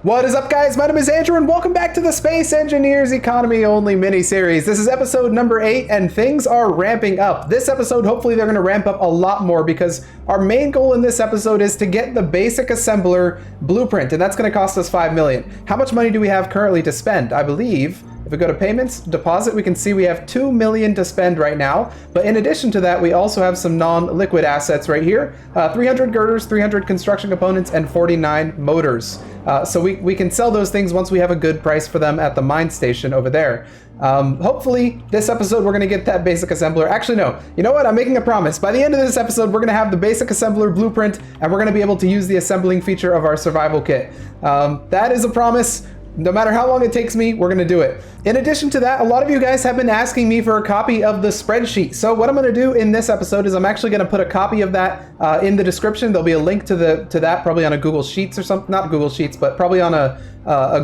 What is up, guys? My name is Andrew and welcome back to the Space Engineers Economy Only mini-series. This is episode number 8 and things are ramping up. This episode, hopefully they're going to ramp up a lot more because our main goal in this episode is to get the basic assembler blueprint, and that's going to cost us 5 million. How much money do we have currently to spend? I believe if we go to payments, deposit, we can see we have 2 million to spend right now. But in addition to that, we also have some non-liquid assets right here. 300 girders, 300 construction components, and 49 motors. So we can sell those things once we have a good price for them at the mine station over there. Hopefully this episode we're going to get that basic assembler. Actually, no. You know what? I'm making a promise. By the end of this episode, we're going to have the basic assembler blueprint, and we're going to be able to use the assembling feature of our survival kit. That is a promise. No matter how long it takes me, we're going to do it. In addition to that, a lot of you guys have been asking me for a copy of the spreadsheet. So what I'm going to do in this episode is I'm actually going to put a copy of that in the description. There'll be a link to that probably on a Google Sheets or something. Not Google Sheets, but probably on a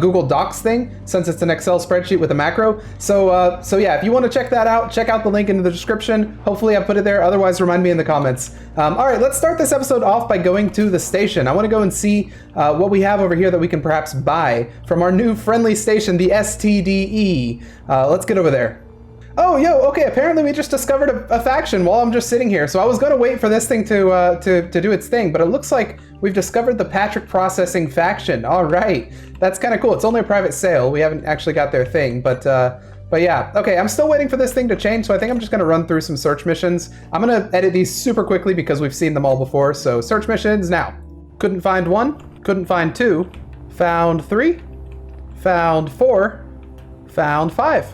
Google Docs thing, since it's an Excel spreadsheet with a macro. So yeah, if you want to check that out, check out the link in the description. Hopefully I put it there. Otherwise, remind me in the comments. All right, let's start this episode off by going to the station. I want to go and see what we have over here that we can perhaps buy from our new friendly station, the STDE. Let's get over there. Oh, yo, okay, apparently we just discovered a faction while I'm just sitting here. So I was going to wait for this thing to do its thing, but it looks like we've discovered the Patrick Processing faction. All right, that's kind of cool. It's only a private sale. We haven't actually got their thing, but yeah. Okay, I'm still waiting for this thing to change, so I think I'm just going to run through some search missions. I'm going to edit these super quickly because we've seen them all before. So search missions now. Couldn't find 1, couldn't find 2, found 3, found 4, found 5.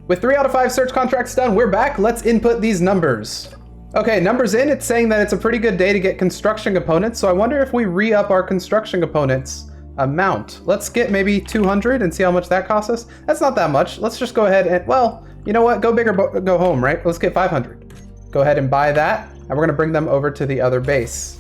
With 3 out of 5 search contracts done, we're back. Let's input these numbers. Okay, numbers in. It's saying that it's a pretty good day to get construction components. So I wonder if we re-up our construction components amount. Let's get maybe 200 and see how much that costs us. That's not that much. Let's just go ahead and, well, you know what? Go big or go home, right? Let's get 500. Go ahead and buy that. And we're going to bring them over to the other base.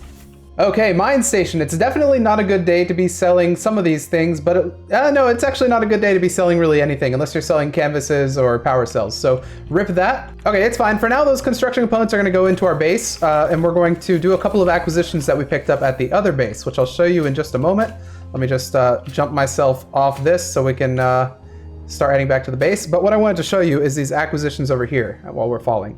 Okay, mine station. It's definitely not a good day to be selling some of these things, but no, it's actually not a good day to be selling really anything unless you're selling canvases or power cells. So rip that. Okay, it's fine. For now, those construction components are going to go into our base, and we're going to do a couple of acquisitions that we picked up at the other base, which I'll show you in just a moment. Let me just jump myself off this so we can start heading back to the base. But what I wanted to show you is these acquisitions over here while we're falling.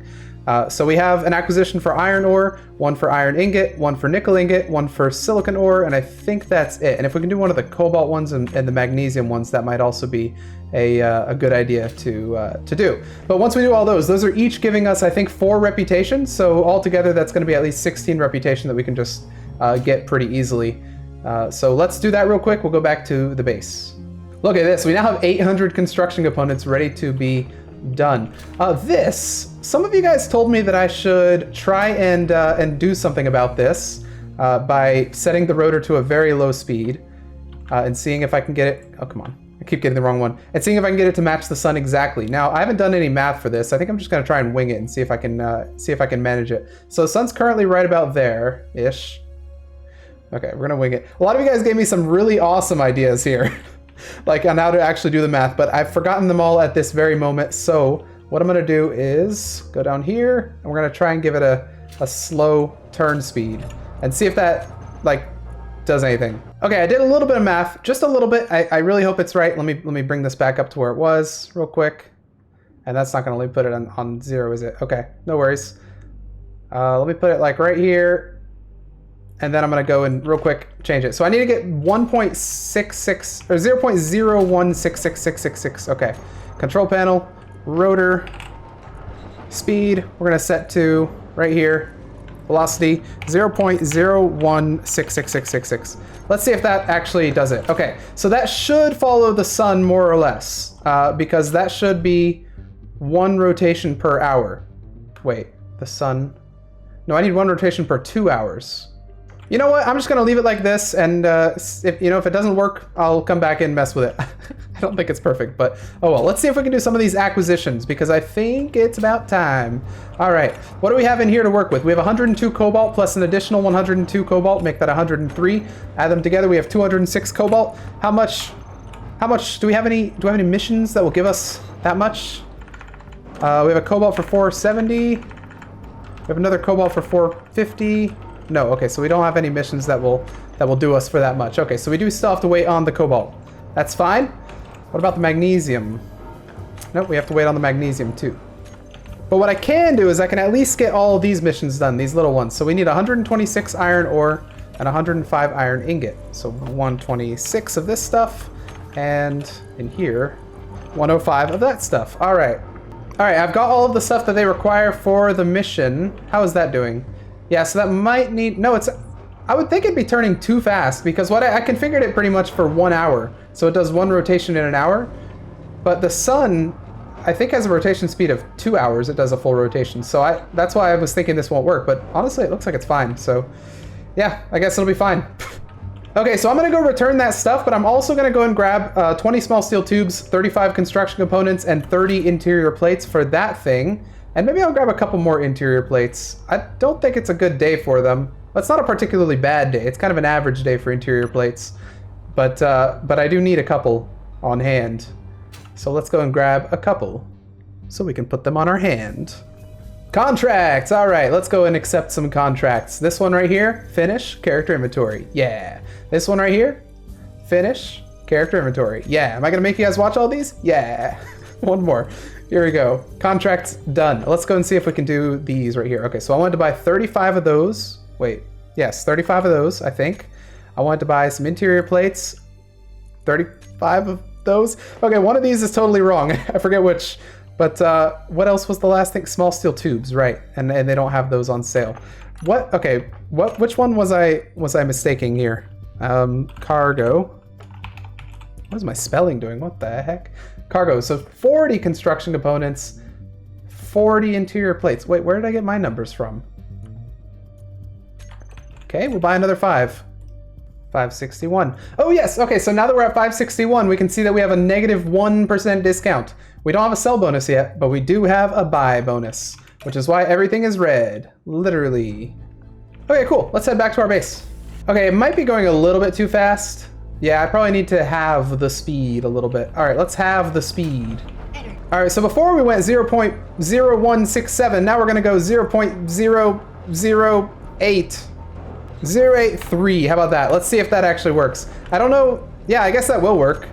So we have an acquisition for iron ore, one for iron ingot, one for nickel ingot, one for silicon ore, and I think that's it. And if we can do one of the cobalt ones and the magnesium ones, that might also be a good idea to do. But once we do all those are each giving us, I think, 4 reputations. So altogether, that's going to be at least 16 reputation that we can just get pretty easily. So let's do that real quick. We'll go back to the base. Look at this. We now have 800 construction components ready to be done. Some of you guys told me that I should try and do something about this by setting the rotor to a very low speed and seeing if I can get it. Oh, come on. I keep getting the wrong one. And seeing if I can get it to match the sun exactly. Now, I haven't done any math for this. I think I'm just going to try and wing it and see if I can manage it. So the sun's currently right about there-ish. Okay, we're going to wing it. A lot of you guys gave me some really awesome ideas here. Like on how to actually do the math, but I've forgotten them all at this very moment. So what I'm going to do is go down here and we're going to try and give it a slow turn speed and see if that like does anything. Okay, I did a little bit of math, just a little bit. I really hope it's right. Let me bring this back up to where it was real quick. And that's not going to let me put it on 0, is it? Okay, no worries. Let me put it like right here. And then I'm going to go and real quick change it. So I need to get 1.66 or 0.01666666. Okay. Control panel, rotor, speed. We're going to set to right here. Velocity 0.01666666. Let's see if that actually does it. Okay. So that should follow the sun more or less because that should be 1 rotation per hour. Wait, the sun. No, I need 1 rotation per 2 hours. You know what? I'm just going to leave it like this, and if it doesn't work, I'll come back and mess with it. I don't think it's perfect, but oh well. Let's see if we can do some of these acquisitions, because I think it's about time. All right, what do we have in here to work with? We have 102 cobalt plus an additional 102 cobalt, make that 103. Add them together, we have 206 cobalt. How much do we have any missions that will give us that much? We have a cobalt for 470. We have another cobalt for 450. No, okay, so we don't have any missions that will that will do us for that much. Okay, so we do still have to wait on the cobalt. That's fine. What about the magnesium? Nope, we have to wait on the magnesium too. But what I can do is I can at least get all of these missions done, these little ones. So we need 126 iron ore and 105 iron ingot. So 126 of this stuff, and in here, 105 of that stuff. All right. All right, I've got all of the stuff that they require for the mission. How is that doing? Yeah, so that might need, no, it's, I would think it'd be turning too fast because what I configured it pretty much for 1 hour. So it does 1 rotation in an hour, but the sun, I think has a rotation speed of 2 hours. It does a full rotation. So that's why I was thinking this won't work, but honestly, it looks like it's fine. So yeah, I guess it'll be fine. Okay, so I'm gonna go return that stuff, but I'm also gonna go and grab 20 small steel tubes, 35 construction components, and 30 interior plates for that thing. And maybe I'll grab a couple more interior plates. I don't think it's a good day for them. It's not a particularly bad day. It's kind of an average day for interior plates. But I do need a couple on hand. So let's go and grab a couple so we can put them on our hand. Contracts! All right, let's go and accept some contracts. This one right here, finish, character inventory. Yeah. This one right here, finish, character inventory. Yeah. Am I gonna make you guys watch all these? Yeah. One more. Here we go. Contracts done. Let's go and see if we can do these right here. Okay, so I wanted to buy 35 of those. Wait, yes, 35 of those, I think. I wanted to buy some interior plates. 35 of those. Okay, one of these is totally wrong. I forget which. But what else was the last thing? Small steel tubes, right? And they don't have those on sale. What? Okay. Which one was I mistaking here? Cargo. What is my spelling doing? What the heck? Cargo. So 40 construction components, 40 interior plates. Wait, where did I get my numbers from? Okay, we'll buy another 5. 561. Oh yes. Okay. So now that we're at 561, we can see that we have a -1% discount. We don't have a sell bonus yet, but we do have a buy bonus, which is why everything is red, literally. Okay, cool. Let's head back to our base. Okay, it might be going a little bit too fast. Yeah, I probably need to halve the speed a little bit. All right, let's halve the speed. All right, so before we went 0.0167, now we're gonna go 0.008. 0.083, how about that? Let's see if that actually works. I don't know. Yeah, I guess that will work.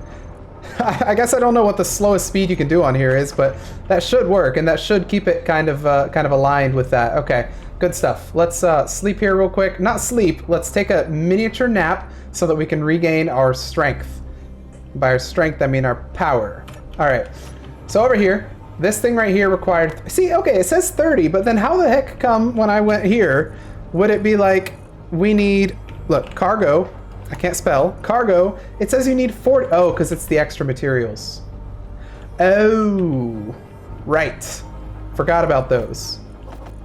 I guess I don't know what the slowest speed you can do on here is, but that should work, and that should keep it kind of aligned with that. Okay, good stuff. Let's sleep here real quick. Not sleep. Let's take a miniature nap so that we can regain our strength. By our strength, I mean our power. All right. So over here, this thing right here required. See, okay, it says 30, but then how the heck come when I went here, would it be like we need? Look, cargo. I can't spell. Cargo. It says you need 40. Oh, because it's the extra materials. Oh, right. Forgot about those.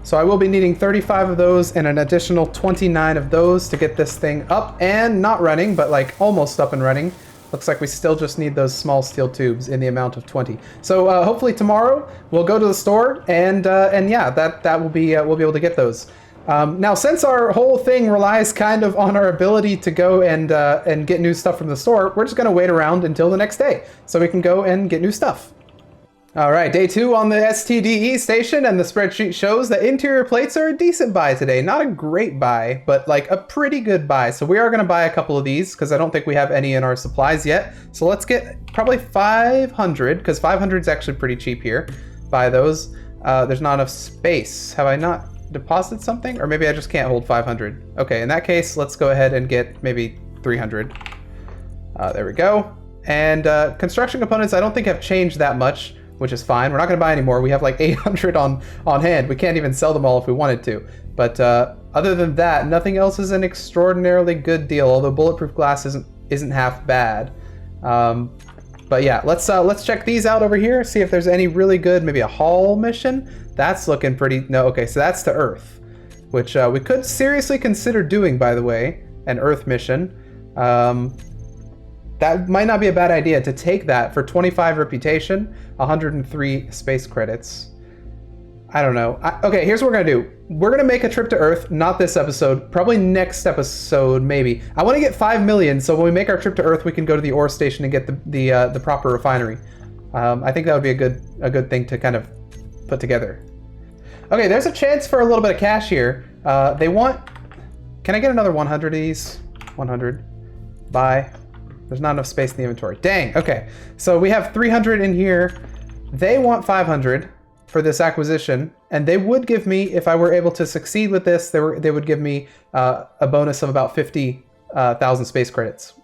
So I will be needing 35 of those and an additional 29 of those to get this thing up and not running, but like almost up and running. Looks like we still just need those small steel tubes in the amount of 20. So hopefully tomorrow we'll go to the store and yeah, that will be we'll be able to get those. Now, since our whole thing relies kind of on our ability to go and get new stuff from the store, we're just going to wait around until the next day so we can go and get new stuff. All right, day 2 on the STDE station, and the spreadsheet shows that interior plates are a decent buy today. Not a great buy, but like a pretty good buy. So we are going to buy a couple of these because I don't think we have any in our supplies yet. So let's get probably 500 because 500 is actually pretty cheap here. Buy those. There's not enough space. Have I not deposit something, or maybe I just can't hold 500. Okay, in that case, let's go ahead and get maybe 300. There we go. And construction components I don't think have changed that much, which is fine. We're not going to buy any more. We have like 800 on hand. We can't even sell them all if we wanted to. But other than that, nothing else is an extraordinarily good deal, although bulletproof glass isn't half bad. But yeah, let's check these out over here, see if there's any really good, maybe a haul mission. That's looking pretty. No, okay, so that's to Earth, which we could seriously consider doing, by the way, an Earth mission. That might not be a bad idea to take that for 25 reputation, 103 space credits. I don't know. Okay, here's what we're gonna do. We're gonna make a trip to Earth, not this episode, probably next episode, maybe. I wanna get 5 million, so when we make our trip to Earth, we can go to the ore station and get the proper refinery. I think that would be a good thing to kind of put together. Okay, there's a chance for a little bit of cash here. They want, can I get another 100 of these? 100. Buy. There's not enough space in the inventory. Dang, okay. So we have 300 in here. They want 500 for this acquisition, and they would give me, if I were able to succeed with this, they would give me a bonus of about 50,000 space credits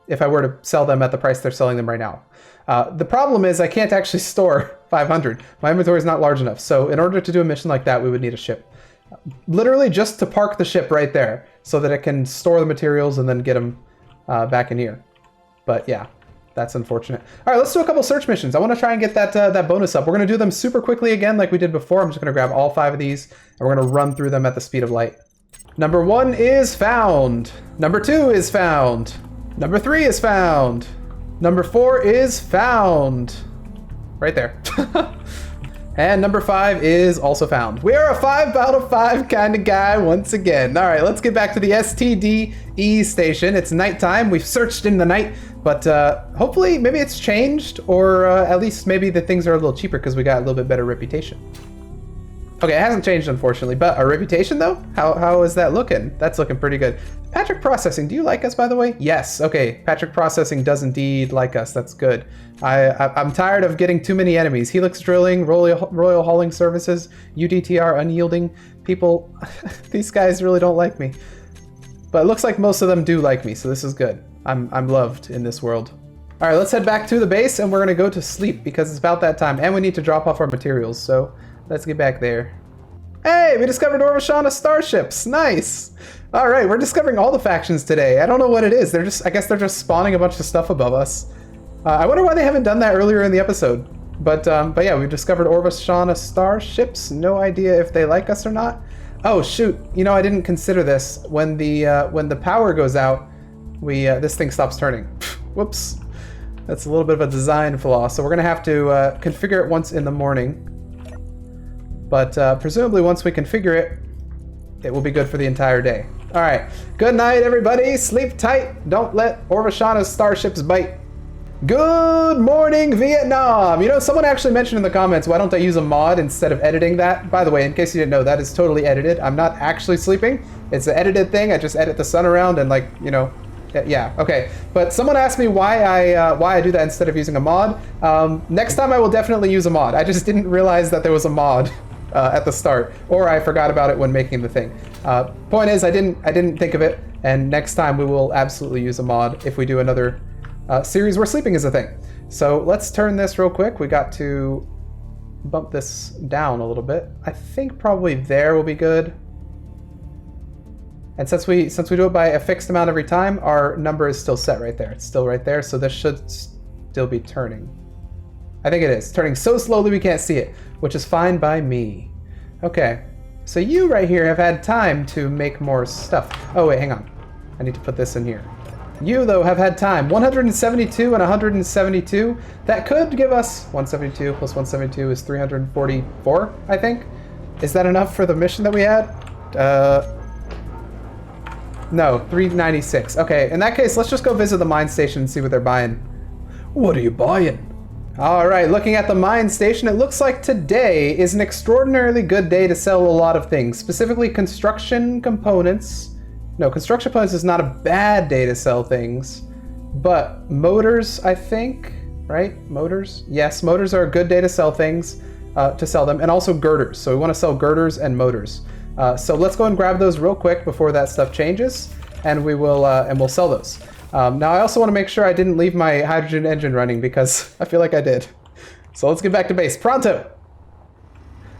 if I were to sell them at the price they're selling them right now. The problem is I can't actually store 500. My inventory is not large enough. So in order to do a mission like that, we would need a ship. Literally just to park the ship right there so that it can store the materials and then get them back in here. But yeah, that's unfortunate. All right, let's do a couple search missions. I want to try and get that bonus up. We're going to do them super quickly again like we did before. I'm just going to grab all 5 of these and we're going to run through them at the speed of light. Number 1 is found. Number 2 is found. Number 3 is found. Number 4 is found. Right there. And number 5 is also found. We are a 5 out of 5 kind of guy once again. All right, let's get back to the STDE station. It's nighttime. We've searched in the night, but hopefully maybe it's changed, or at least maybe the things are a little cheaper because we got a little bit better reputation. Okay, it hasn't changed, unfortunately, but our reputation, though? How is that looking? That's looking pretty good. Patrick Processing, do you like us, by the way? Yes, okay, Patrick Processing does indeed like us. That's good. I'm tired of getting too many enemies. Helix Drilling, Royal Hauling Services, UDTR, Unyielding. People, these guys really don't like me. But it looks like most of them do like me, so this is good. I'm loved in this world. All right, let's head back to the base, and we're gonna go to sleep because it's about that time, and we need to drop off our materials, so let's get back there. Hey, we discovered Orvashana starships. Nice. All right, we're discovering all the factions today. I don't know what it is. I guess they're just spawning a bunch of stuff above us. I wonder why they haven't done that earlier in the episode. But yeah, we've discovered Orvashana starships. No idea if they like us or not. Oh shoot! You know, I didn't consider this. When the power goes out, this thing stops turning. Whoops. That's a little bit of a design flaw. So we're gonna have to configure it once in the morning. But presumably once we configure it, it will be good for the entire day. All right, good night everybody, sleep tight, don't let Orvashana's starships bite. Good morning, Vietnam. You know, someone actually mentioned in the comments, why don't I use a mod instead of editing that? By the way, in case you didn't know, that is totally edited. I'm not actually sleeping. It's an edited thing. I just edit the sun around and, like, you know, yeah, okay. But someone asked me why I do that instead of using a mod. Next time I will definitely use a mod. I just didn't realize that there was a mod at the start, or I forgot about it when making the thing. Point is, I didn't think of it, and next time we will absolutely use a mod if we do another series where sleeping is a thing. So let's turn this real quick. We got to bump this down a little bit. I think probably there will be good. And since we do it by a fixed amount every time, our number is still set right there. It's still right there, so this should still be turning. I think it is. Turning so slowly we can't see it, which is fine by me. Okay, so you right here have had time to make more stuff. Oh wait, hang on. I need to put this in here. You, though, have had time. 172 and 172. That could give us 172 plus 172 is 344, I think. Is that enough for the mission that we had? No, 396. Okay, in that case, let's just go visit the mine station and see what they're buying. What are you buying? All right, looking at the mine station, it looks like today is an extraordinarily good day to sell a lot of things, specifically construction components. No, construction components is not a bad day to sell things, but motors, I think, right? Motors? Yes, motors are a good day to sell things, and also girders. So we want to sell girders and motors. So let's go and grab those real quick before that stuff changes, and we'll sell those. Now I also want to make sure I didn't leave my hydrogen engine running because I feel like I did. So let's get back to base. Pronto!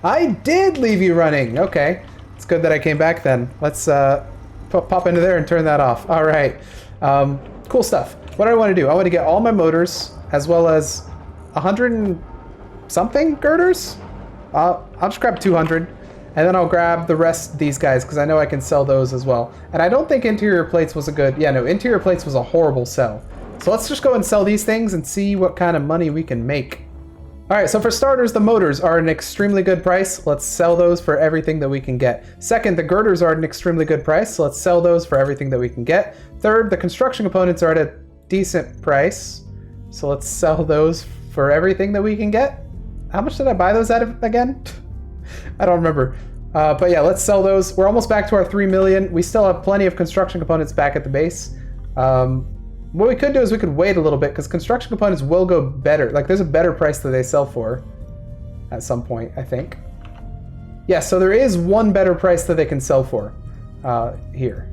I did leave you running. Okay, it's good that I came back then. Let's pop into there and turn that off. All right, cool stuff. What do I want to do? I want to get all my motors as well as 100 and something girders. I'll just grab 200. And then I'll grab the rest of these guys because I know I can sell those as well. And I don't think interior plates was a good... Yeah, no, interior plates was a horrible sell. So let's just go and sell these things and see what kind of money we can make. All right, so for starters, the motors are an extremely good price. Let's sell those for everything that we can get. Second, the girders are an extremely good price. So let's sell those for everything that we can get. Third, the construction components are at a decent price. So let's sell those for everything that we can get. How much did I buy those at again? I don't remember. But yeah, let's sell those. We're almost back to our 3 million. We still have plenty of construction components back at the base. What we could do is we could wait a little bit because construction components will go better. Like there's a better price that they sell for at some point, I think. Yeah, so there is one better price that they can sell for here.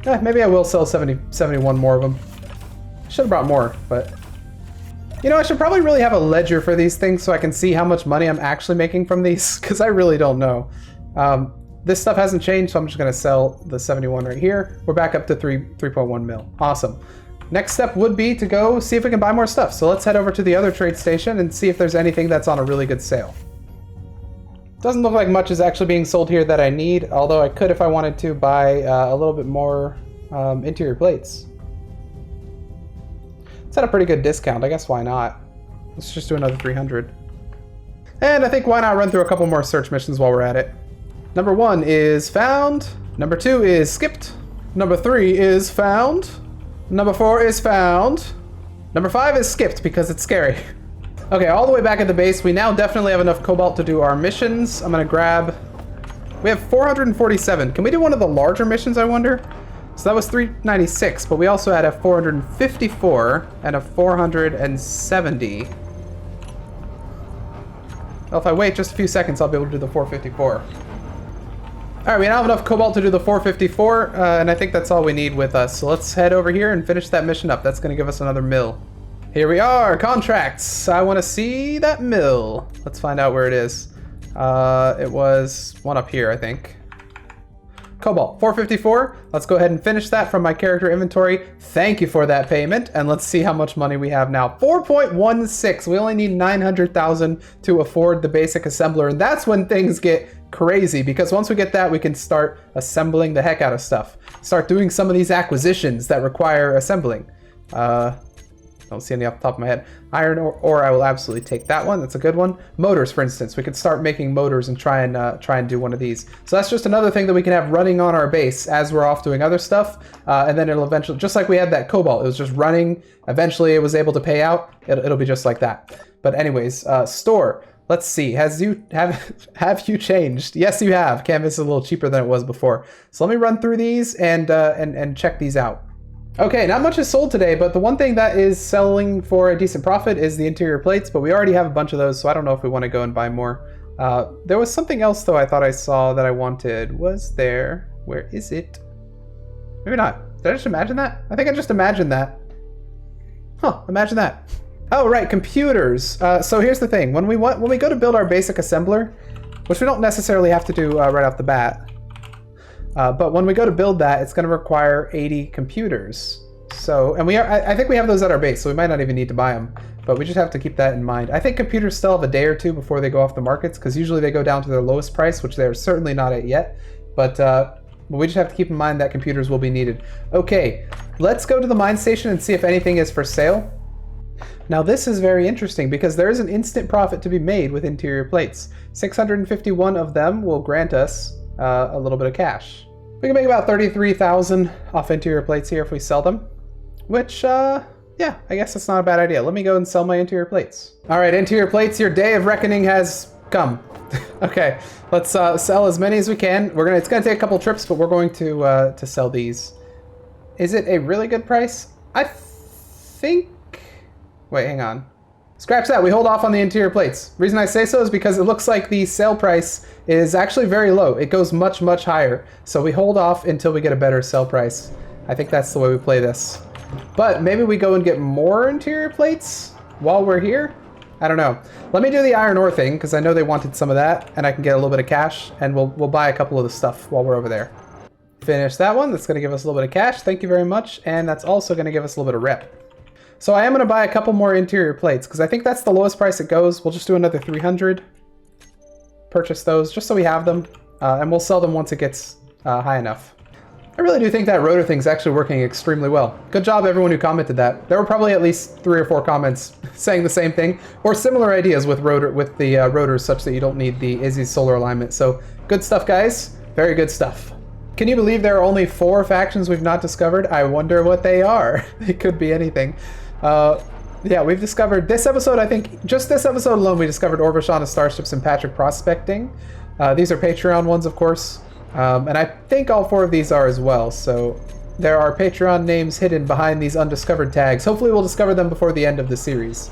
Maybe I will sell 71 more of them. Should have brought more, but you know, I should probably really have a ledger for these things so I can see how much money I'm actually making from these because I really don't know. This stuff hasn't changed, so I'm just going to sell the 71 right here. We're back up to 3.1 mil. Awesome. Next step would be to go see if we can buy more stuff. So let's head over to the other trade station and see if there's anything that's on a really good sale. Doesn't look like much is actually being sold here that I need, although I could, if I wanted to, buy a little bit more interior plates. It's at a pretty good discount. I guess why not? Let's just do another 300. And I think why not run through a couple more search missions while we're at it. Number 1 is found. Number 2 is skipped. Number 3 is found. Number 4 is found. Number 5 is skipped because it's scary. Okay, all the way back at the base, we now definitely have enough cobalt to do our missions. I'm gonna grab... We have 447. Can we do one of the larger missions, I wonder? So that was 396, but we also had a 454 and a 470. Well, if I wait just a few seconds, I'll be able to do the 454. All right, we now have enough cobalt to do the 454, and I think that's all we need with us. So let's head over here and finish that mission up. That's gonna give us another mill. Here we are, contracts. I wanna see that mill. Let's find out where it is. It was one up here, I think. Cobalt, 454. Let's go ahead and finish that from my character inventory. Thank you for that payment. And let's see how much money we have now. 4.16. We only need 900,000 to afford the basic assembler. And that's when things get crazy, because once we get that, we can start assembling the heck out of stuff. Start doing some of these acquisitions that require assembling. Don't see any off the top of my head. Iron ore, I will absolutely take that one. That's a good one. Motors, for instance, we could start making motors and try and do one of these. So that's just another thing that we can have running on our base as we're off doing other stuff, and then it'll eventually, just like we had that cobalt, it was just running. Eventually, it was able to pay out. It'll be just like that. But anyways, store. Let's see. Have you changed? Yes, you have. Canvas is a little cheaper than it was before. So let me run through these and check these out. Okay, not much is sold today, but the one thing that is selling for a decent profit is the interior plates, but we already have a bunch of those, so I don't know if we want to go and buy more. There was something else, though, I thought I saw that I wanted. Was there? Where is it? Maybe not. Did I just imagine that? I think I just imagined that. Huh, imagine that. Oh, right, computers. So here's the thing. When we go to build our basic assembler, which we don't necessarily have to do right off the bat, but when we go to build that, it's going to require 80 computers. So, and I think we have those at our base, so we might not even need to buy them, but we just have to keep that in mind. I think computers still have a day or two before they go off the markets, because usually they go down to their lowest price, which they're certainly not at yet, but we just have to keep in mind that computers will be needed. Okay, let's go to the mine station and see if anything is for sale. Now this is very interesting because there is an instant profit to be made with interior plates. 651 of them will grant us a little bit of cash. We can make about 33,000 off interior plates here if we sell them, which, yeah, I guess that's not a bad idea. Let me go and sell my interior plates. All right, interior plates, your day of reckoning has come. Okay, let's sell as many as we can. It's gonna take a couple trips, but we're going to sell these. Is it a really good price? I think, wait, hang on. Scratch that, we hold off on the interior plates. Reason I say so is because it looks like the sale price is actually very low. It goes much, much higher. So we hold off until we get a better sell price. I think that's the way we play this. But maybe we go and get more interior plates while we're here? I don't know. Let me do the iron ore thing, because I know they wanted some of that, and I can get a little bit of cash, and we'll buy a couple of the stuff while we're over there. Finish that one. That's going to give us a little bit of cash. Thank you very much. And that's also going to give us a little bit of rep. So I am going to buy a couple more interior plates, because I think that's the lowest price it goes. We'll just do another 300. Purchase those, just so we have them, and we'll sell them once it gets high enough. I really do think that rotor thing's actually working extremely well. Good job everyone who commented that. There were probably at least 3 or 4 comments saying the same thing, or similar ideas with the rotors, such that you don't need the Izzy's solar alignment. So good stuff, guys. Very good stuff. Can you believe there are only 4 factions we've not discovered? I wonder what they are. It could be anything. Yeah, we've discovered this episode, I think, just this episode alone, we discovered Orbishana Starships and Patrick Prospecting. These are Patreon ones, of course. And I think all 4 of these are as well. So there are Patreon names hidden behind these undiscovered tags. Hopefully we'll discover them before the end of the series.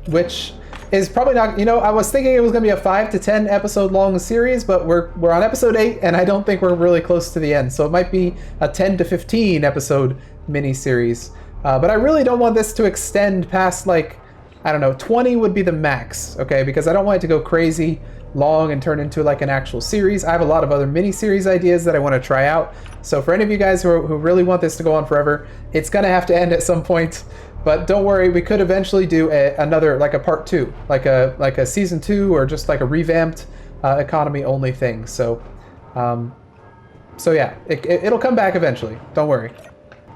Which is probably not, you know, I was thinking it was going to be a 5 to 10 episode long series, but we're on episode 8, and I don't think we're really close to the end. So it might be a 10 to 15 episode mini series. But I really don't want this to extend past, like, I don't know, 20 would be the max, okay? Because I don't want it to go crazy long and turn into like an actual series. I have a lot of other mini series ideas that I want to try out. So for any of you guys who really want this to go on forever, it's going to have to end at some point. But don't worry, we could eventually do another, like a part 2, like a season 2, or just like a revamped economy only thing. So yeah, it'll come back eventually. Don't worry.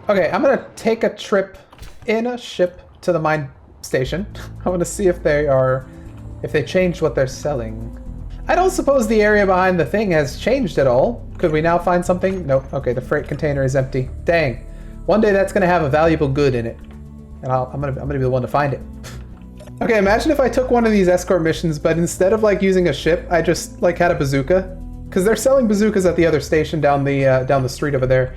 Okay, I'm gonna take a trip in a ship to the mine station. I want to see if they changed what they're selling. I don't suppose the area behind the thing has changed at all. Could we now find something? Nope. Okay, the freight container is empty. Dang. One day that's gonna have a valuable good in it. And I'm gonna be the one to find it. Okay, imagine if I took one of these escort missions, but instead of like using a ship, I just like had a bazooka, because they're selling bazookas at the other station down the street over there.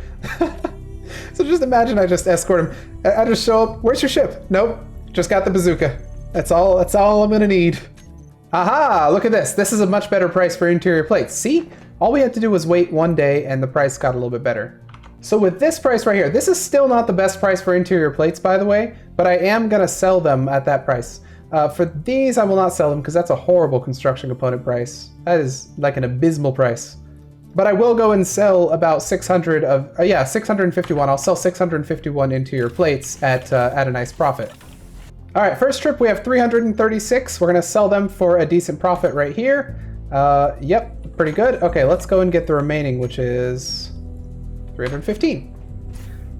So just imagine I just escort him. I just show up. Where's your ship? Nope, just got the bazooka. That's all I'm gonna need. Aha! Look at this. This is a much better price for interior plates. See, all we had to do was wait one day, and the price got a little bit better. So with this price right here, this is still not the best price for interior plates, by the way, but I am going to sell them at that price. For these, I will not sell them because that's a horrible construction component price. That is like an abysmal price. But I will go and sell about 600 of, 651. I'll sell 651 interior plates at a nice profit. All right, first trip, we have 336. We're going to sell them for a decent profit right here. Yep, pretty good. Okay, let's go and get the remaining, which is 315.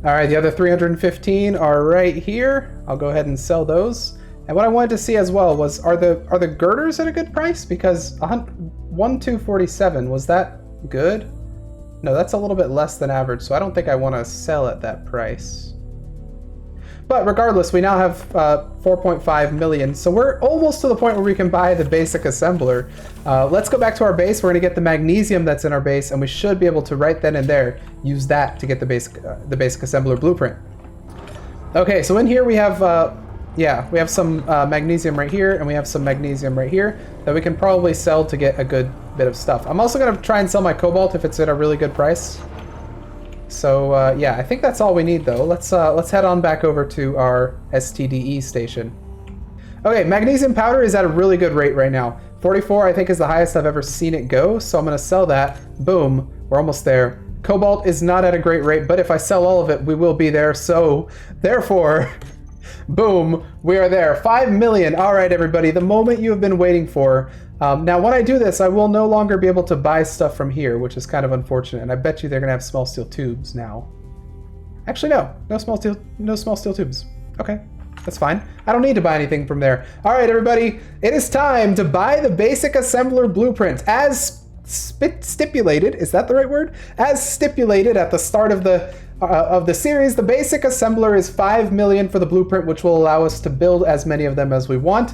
All right, the other 315 are right here. I'll go ahead and sell those. And what I wanted to see as well was, are the girders at a good price? Because 1247, was that good? No, that's a little bit less than average, so I don't think I want to sell at that price. But regardless, we now have 4.5 million, so we're almost to the point where we can buy the basic assembler. Let's go back to our base. We're going to get the magnesium that's in our base, and we should be able to right then and there use that to get the basic assembler blueprint. Okay, so in here we have we have some magnesium right here, and we have some magnesium right here that we can probably sell to get a good bit of stuff. I'm also going to try and sell my cobalt if it's at a really good price. So yeah, I think that's all we need though. Let's head on back over to our STDE station. Okay, magnesium powder is at a really good rate right now. 44 I think is the highest I've ever seen it go, so I'm gonna sell that. Boom, we're almost there. Cobalt is not at a great rate, but if I sell all of it, we will be there, so therefore, boom, we are there. 5 million, all right everybody, the moment you have been waiting for. Now, when I do this, I will no longer be able to buy stuff from here, which is kind of unfortunate. And I bet you they're going to have small steel tubes now. Actually, no small steel tubes. Okay, that's fine. I don't need to buy anything from there. All right, everybody, it is time to buy the basic assembler blueprint as stipulated. Is that the right word? As stipulated at the start of the series, the basic assembler is 5 million for the blueprint, which will allow us to build as many of them as we want.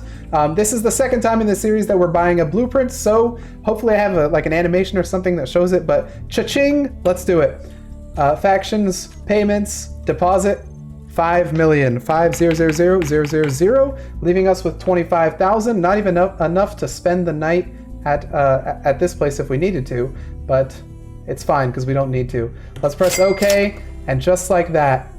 This is the second time in the series that we're buying a blueprint, so hopefully I have like an animation or something that shows it, but cha-ching, let's do it. Factions, payments, deposit, 5 million, 5,000,000, leaving us with 25,000, not even enough to spend the night at this place if we needed to, but it's fine because we don't need to. Let's press OK, and just like that,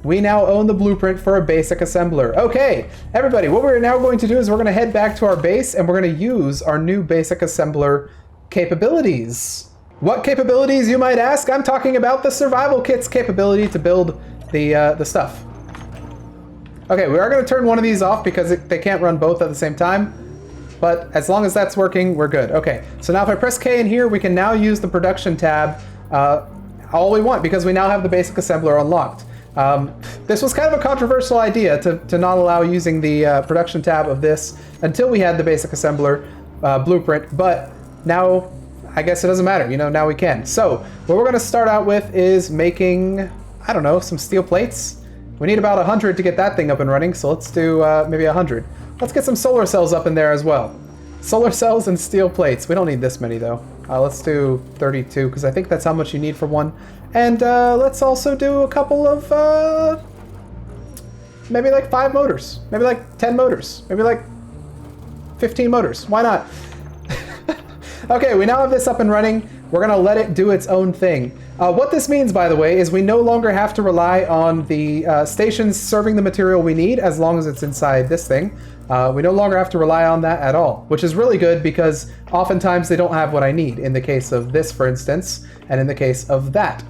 we now own the blueprint for a basic assembler. Okay, everybody, what we're now going to do is we're going to head back to our base and we're going to use our new basic assembler capabilities. What capabilities, you might ask? I'm talking about the survival kit's capability to build the stuff. Okay, we are going to turn one of these off because they can't run both at the same time. But as long as that's working, we're good. Okay, so now if I press K in here, we can now use the production tab all we want because we now have the basic assembler unlocked. This was kind of a controversial idea to not allow using the production tab of this until we had the basic assembler blueprint, but now I guess it doesn't matter, you know, now we can. So what we're gonna start out with is making, I don't know, some steel plates. We need about 100 to get that thing up and running, so let's do maybe 100. Let's get some solar cells up in there as well. Solar cells and steel plates. We don't need this many though. Let's do 32 because I think that's how much you need for one. And let's also do a couple of maybe like 5 motors, maybe like 10 motors, maybe like 15 motors. Why not? Okay, we now have this up and running. We're gonna let it do its own thing. What this means, by the way, is we no longer have to rely on the stations serving the material we need as long as it's inside this thing. We no longer have to rely on that at all, which is really good because oftentimes they don't have what I need in the case of this, for instance, and in the case of that.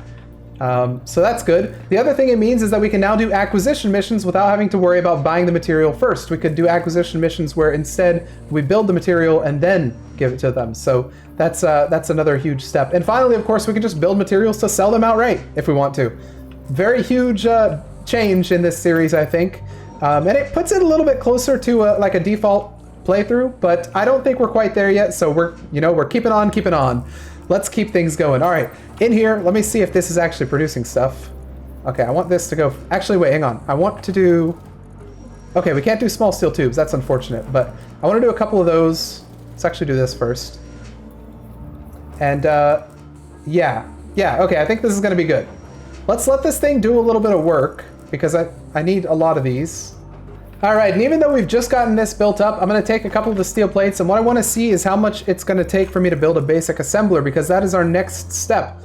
So that's good. The other thing it means is that we can now do acquisition missions without having to worry about buying the material first. We could do acquisition missions where instead we build the material and then give it to them. So that's another huge step. And finally, of course, we can just build materials to sell them outright if we want to. Very huge change in this series, I think. And it puts it a little bit closer to like a default playthrough, but I don't think we're quite there yet. So we're keeping on. Let's keep things going. All right, in here, let me see if this is actually producing stuff. Okay, I want this to go. Actually, wait, hang on. I want to do. Okay, we can't do small steel tubes. That's unfortunate, but I want to do a couple of those. Let's actually do this first. And yeah, okay, I think this is gonna be good. Let's let this thing do a little bit of work because I need a lot of these. All right, and even though we've just gotten this built up, I'm gonna take a couple of the steel plates, and what I wanna see is how much it's gonna take for me to build a basic assembler, because that is our next step.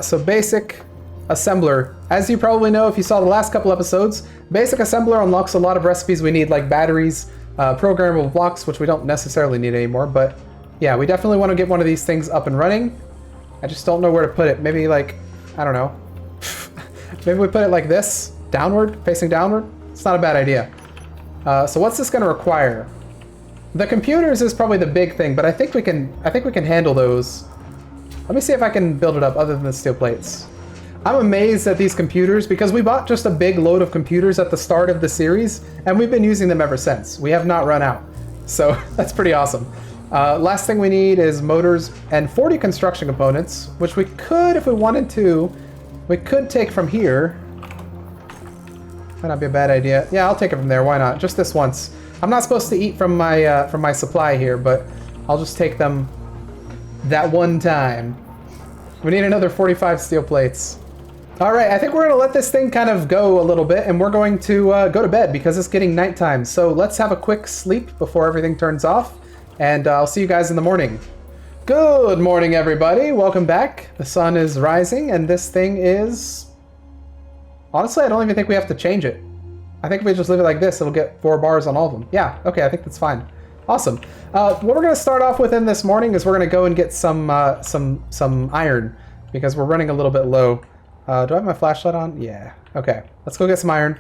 So basic assembler, as you probably know if you saw the last couple episodes, basic assembler unlocks a lot of recipes we need, like batteries, programmable blocks, which we don't necessarily need anymore, but yeah, we definitely wanna get one of these things up and running. I just don't know where to put it. Maybe like, I don't know. Maybe we put it like this, downward, facing downward. It's not a bad idea. So what's this going to require? The computers is probably the big thing, but I think we can handle those. Let me see if I can build it up other than the steel plates. I'm amazed at these computers because we bought just a big load of computers at the start of the series, and we've been using them ever since. We have not run out. So that's pretty awesome. Last thing we need is motors and 40 construction components, which we could, if we wanted to, we could take from here. Might not be a bad idea. Yeah, I'll take it from there. Why not? Just this once. I'm not supposed to eat from my supply here, but I'll just take them that one time. We need another 45 steel plates. All right, I think we're gonna let this thing kind of go a little bit, and we're going to go to bed because it's getting nighttime. So let's have a quick sleep before everything turns off, and I'll see you guys in the morning. Good morning, everybody. Welcome back. The sun is rising, and this thing is... Honestly, I don't even think we have to change it. I think if we just leave it like this, it'll get 4 bars on all of them. Yeah, okay, I think that's fine. Awesome. What we're gonna start off with in this morning is we're gonna go and get some iron because we're running a little bit low. Do I have my flashlight on? Yeah, okay. Let's go get some iron.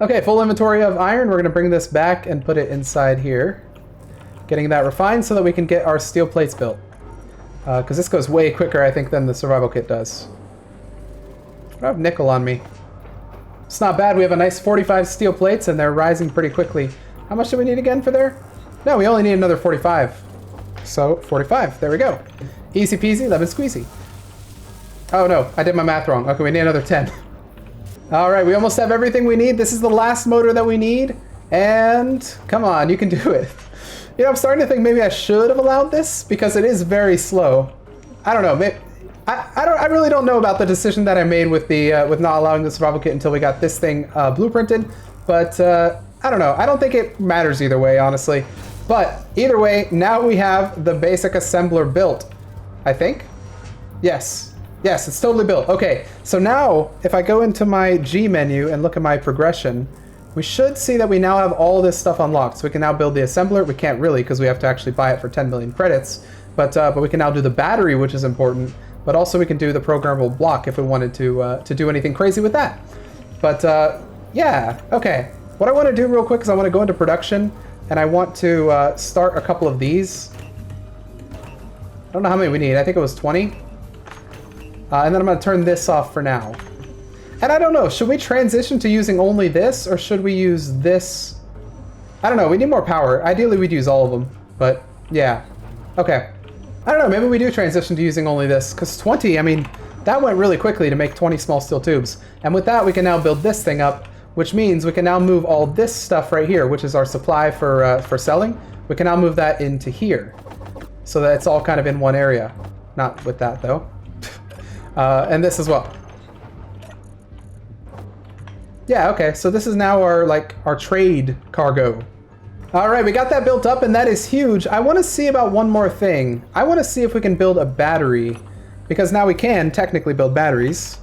Okay, full inventory of iron. We're gonna bring this back and put it inside here. Getting that refined so that we can get our steel plates built. Because this goes way quicker, I think, than the survival kit does. I have nickel on me. It's not bad. We have a nice 45 steel plates, and they're rising pretty quickly. How much do we need again for there? No, we only need another 45. So, 45. There we go. Easy peasy, lemon squeezy. Oh, no. I did my math wrong. Okay, we need another 10. All right, we almost have everything we need. This is the last motor that we need. And come on, you can do it. You know, I'm starting to think maybe I should have allowed this because it is very slow. I don't know. Maybe, I really don't know about the decision that I made with the with not allowing the survival kit until we got this thing blueprinted. But I don't know. I don't think it matters either way, honestly. But either way, now we have the basic assembler built. I think. Yes. Yes, it's totally built. Okay. So now, if I go into my G menu and look at my progression, we should see that we now have all this stuff unlocked. So we can now build the assembler. We can't really because we have to actually buy it for 10 million credits. But we can now do the battery, which is important. But also we can do the programmable block if we wanted to do anything crazy with that. But yeah, okay. What I want to do real quick is I want to go into production and I want to start a couple of these. I don't know how many we need. I think it was 20. And then I'm going to turn this off for now. And I don't know, should we transition to using only this or should we use this? I don't know, we need more power. Ideally we'd use all of them, but yeah. Okay. I don't know, maybe we do transition to using only this, because 20, I mean, that went really quickly to make 20 small steel tubes. And with that, we can now build this thing up, which means we can now move all this stuff right here, which is our supply for selling. We can now move that into here so that it's all kind of in one area. Not with that though. And this as well. Yeah, okay, so this is now our trade cargo. All right, we got that built up and that is huge. I want to see about one more thing. I want to see if we can build a battery, because now we can technically build batteries.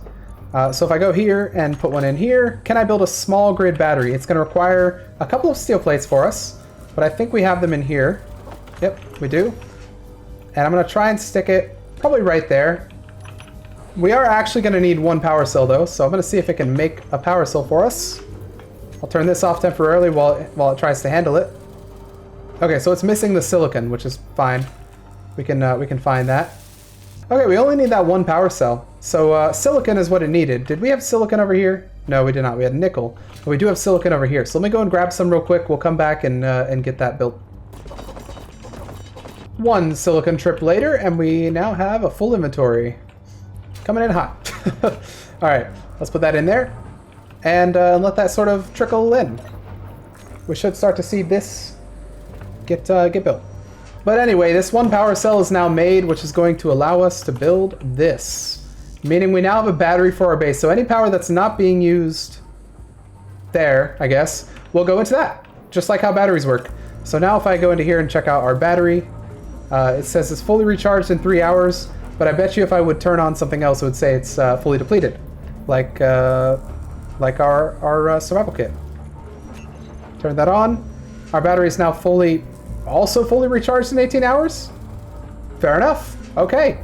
So if I go here and put one in here, can I build a small grid battery? It's going to require a couple of steel plates for us, but I think we have them in here. Yep, we do. And I'm going to try and stick it probably right there. We are actually going to need one power cell though, so I'm going to see if it can make a power cell for us. I'll turn this off temporarily while it tries to handle it. Okay, so it's missing the silicon, which is fine. We can find that. Okay, we only need that one power cell. So silicon is what it needed. Did we have silicon over here? No, we did not. We had nickel, but we do have silicon over here. So let me go and grab some real quick. We'll come back and get that built. One silicon trip later, and we now have a full inventory. Coming in hot. All right, let's put that in there, and let that sort of trickle in. We should start to see this get built. But anyway, this one power cell is now made, which is going to allow us to build this. Meaning we now have a battery for our base. So any power that's not being used there, I guess, will go into that. Just like how batteries work. So now if I go into here and check out our battery, it says it's fully recharged in 3 hours. But I bet you if I would turn on something else, it would say it's fully depleted. Like our survival kit. Turn that on. Our battery is now also fully recharged in 18 hours? Fair enough. Okay.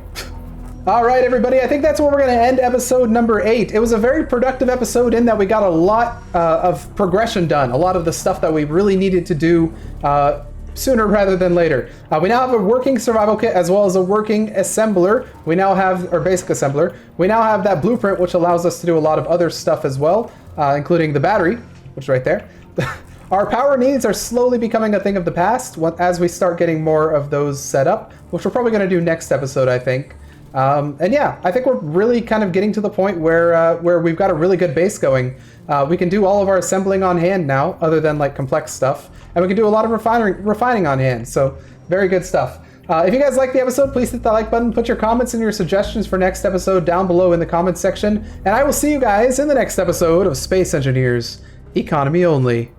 All right, everybody. I think that's where we're going to end episode number 8. It was a very productive episode in that we got a lot of progression done. A lot of the stuff that we really needed to do sooner rather than later. We now have a working survival kit as well as a working assembler. We now have, or basic assembler. We now have that blueprint, which allows us to do a lot of other stuff as well, including the battery, which is right there. Our power needs are slowly becoming a thing of the past as we start getting more of those set up, which we're probably going to do next episode, I think. And yeah, I think we're really kind of getting to the point where we've got a really good base going. We can do all of our assembling on hand now, other than like complex stuff, and we can do a lot of refining on hand. So very good stuff. If you guys like the episode, please hit the like button, put your comments and your suggestions for next episode down below in the comments section, and I will see you guys in the next episode of Space Engineers Economy Only.